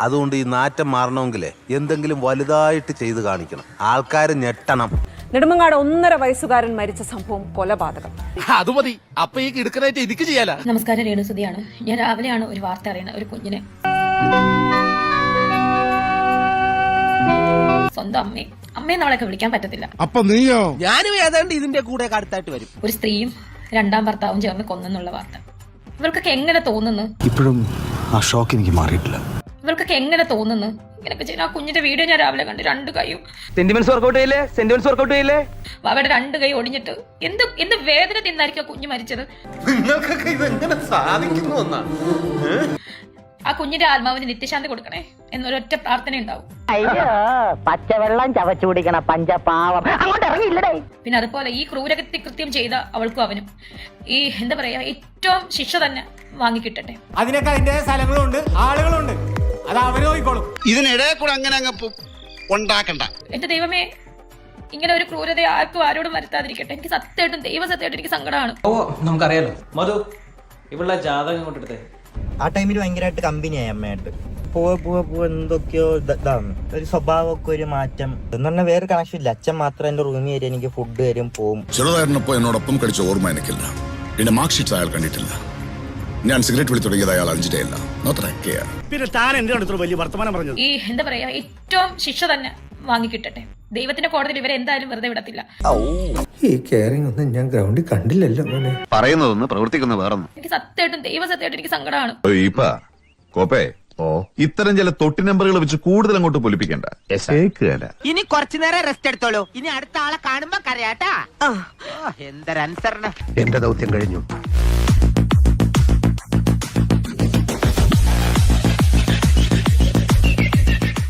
അതുകൊണ്ട് ഈ നാറ്റം മാറണമെങ്കിലേ എന്തെങ്കിലും വലുതായിട്ട് ചെയ്ത് കാണിക്കണം, ആൾക്കാർ ഞെട്ടണം. നെടുമങ്ങാട് 1.5 വയസ്സുകാരൻ മരിച്ച സംഭവം കൊലപാതകം. അത് മതി. അപ്പൊ ഈ കിടക്കനായിട്ട് എനിക്ക് ചെയ്യാല. നമസ്കാരം, രേണുസുതിയാണ്. ഞാൻ രാവിലെയാണ് ഒരു വാർത്ത അറിയുന്നത്. ഒരു കുഞ്ഞിനെ സ്വന്തം അമ്മയെ നമ്മളൊക്കെ വിളിക്കാൻ പറ്റത്തില്ല. അപ്പൊ നീയോ? ഞാനും ഏതാണ്ട് ഇതിന്റെ കൂടെ അടുത്തായിട്ട് വരും. ഒരു സ്ത്രീയും 2ാം ഭർത്താവും ചേർന്ന് കൊന്നെന്നുള്ള വാർത്ത ഇവർക്കൊക്കെ എങ്ങനെ തോന്നുന്നു? ഇപ്പോഴും ആ ഷോക്ക് എനിക്ക് മാറിയിട്ടില്ല. ഇവർക്കൊക്കെ എങ്ങനെ തോന്നുന്നു ഇങ്ങനെയൊക്കെ ചെയ്യുന്ന? ആ കുഞ്ഞിന്റെ വീഡിയോ ഞാൻ രാവിലെ കണ്ട്. 2 കൈയും സെന്റിമെന്റ്സ് വർക്കൗട്ട് ചെയ്യില്ലേ? അവരുടെ 2 കൈ ഒടിഞ്ഞിട്ട് എന്ത് വേദന തിന്നായിരിക്കും ആ കുഞ്ഞ് മരിച്ചത്. നിങ്ങൾക്കൊക്കെ ഇതെങ്ങനെ സാധിക്കുന്നു എന്നാ? ആ കുഞ്ഞിന്റെ ആത്മാവിന് നിത്യശാന്തി കൊടുക്കണേ എന്നൊരൊറ്റ പ്രാർത്ഥന ഉണ്ടാവും. അയ്യോ, പച്ചവെള്ളം ചവച്ചു കുടിക്കണ പഞ്ചപാവം അങ്ങോട്ട് ഇറങ്ങിയില്ലടേ. പിന്നെ അതുപോലെ ഈ ക്രൂരകൃത്യ കൃത്യം ചെയ്ത അവൾക്കും അവനും ഈ എന്താ പറയാ ഏറ്റവും ശിക്ഷ തന്നെ വാങ്ങിക്കിട്ടട്ടെ. അതിനൊക്കെ അതിന്റെ സ്ഥലങ്ങളുണ്ട്, ആളുകളുണ്ട്, അത് അവര് നോക്കിക്കോളും. ഇതിനിടെ കൂടെ അങ്ങനെ അങ്ങ് ഉണ്ടാക്കണ്ട. എന്റെ ദൈവമേ, ഇങ്ങനെ ഒരു ക്രൂരത ആർക്കും ആരോടും വരുത്താതിരിക്കട്ടെ. എനിക്ക് സത്യമായിട്ടും ദൈവസത്യമായിട്ടും എനിക്ക് സങ്കടമാണ്. നമുക്കറിയാലോ മധു, ഇവളുടെ ജാതകം കൊണ്ടെടുത്തേ. ആ ടൈമിൽ ഭയങ്കരമായിട്ട് കമ്പനിയായി അമ്മയായിട്ട്. പോവാ എന്തൊക്കെയോ ഇതാണ്, ഒരു സ്വഭാവമൊക്കെ ഒരു മാറ്റം എന്ന് പറഞ്ഞാൽ വേറെ കണക്ഷൻ ഇല്ല. അച്ഛൻ മാത്രം എന്റെ റൂമിൽ വരും, എനിക്ക് ഫുഡ് തരും, പോവും. ചെറുതായിരുന്നപ്പോ എന്നോടൊപ്പം കഴിച്ച ഓർമ്മ എനിക്കില്ല. പിന്നെ മാർക്ക് ഷീറ്റ്സ് അയാൾ കണ്ടിട്ടില്ല. ഞാൻ സിഗരറ്റ് വിളി തുടങ്ങിയത് അയാൾ അറിഞ്ഞിട്ടേയില്ല. പിന്നെ താൻ എന്തിനാണ് വലിയ വർത്തമാനം പറഞ്ഞത്? ഈ എന്താ പറയാ ഏറ്റവും ശിക്ഷ തന്നെ വാങ്ങിക്കിട്ടട്ടെ. ദൈവത്തിന്റെ കോടതിയിൽ ഇവരെ എന്തായാലും വെറുതെ വിടത്തില്ല. ഈ കെയറിംഗ് ഒന്നും ഞാൻ ഗ്രൗണ്ടിൽ കണ്ടില്ലല്ലോ. പറയുന്നതൊന്ന് പ്രവർത്തിക്കുന്ന വേറൊന്നും. എനിക്ക് സത്യമായിട്ടും ദൈവസത്യമായിട്ടും എനിക്ക് സങ്കടമാണ്. ഇത്തരം ചില തൊട്ടി നമ്പറുകൾ വെച്ച് കൂടുതൽ അങ്ങോട്ട് പൊലിപ്പിക്കണ്ട. ഇനി കുറച്ചു നേരം റെസ്റ്റ് എടുത്തോളൂ. ഇനി അടുത്ത ആളെ കാണുമ്പോ കരയാട്ടാ. എന്തൊരനുസരണം. എന്റെ ദൗത്യം കഴിഞ്ഞു.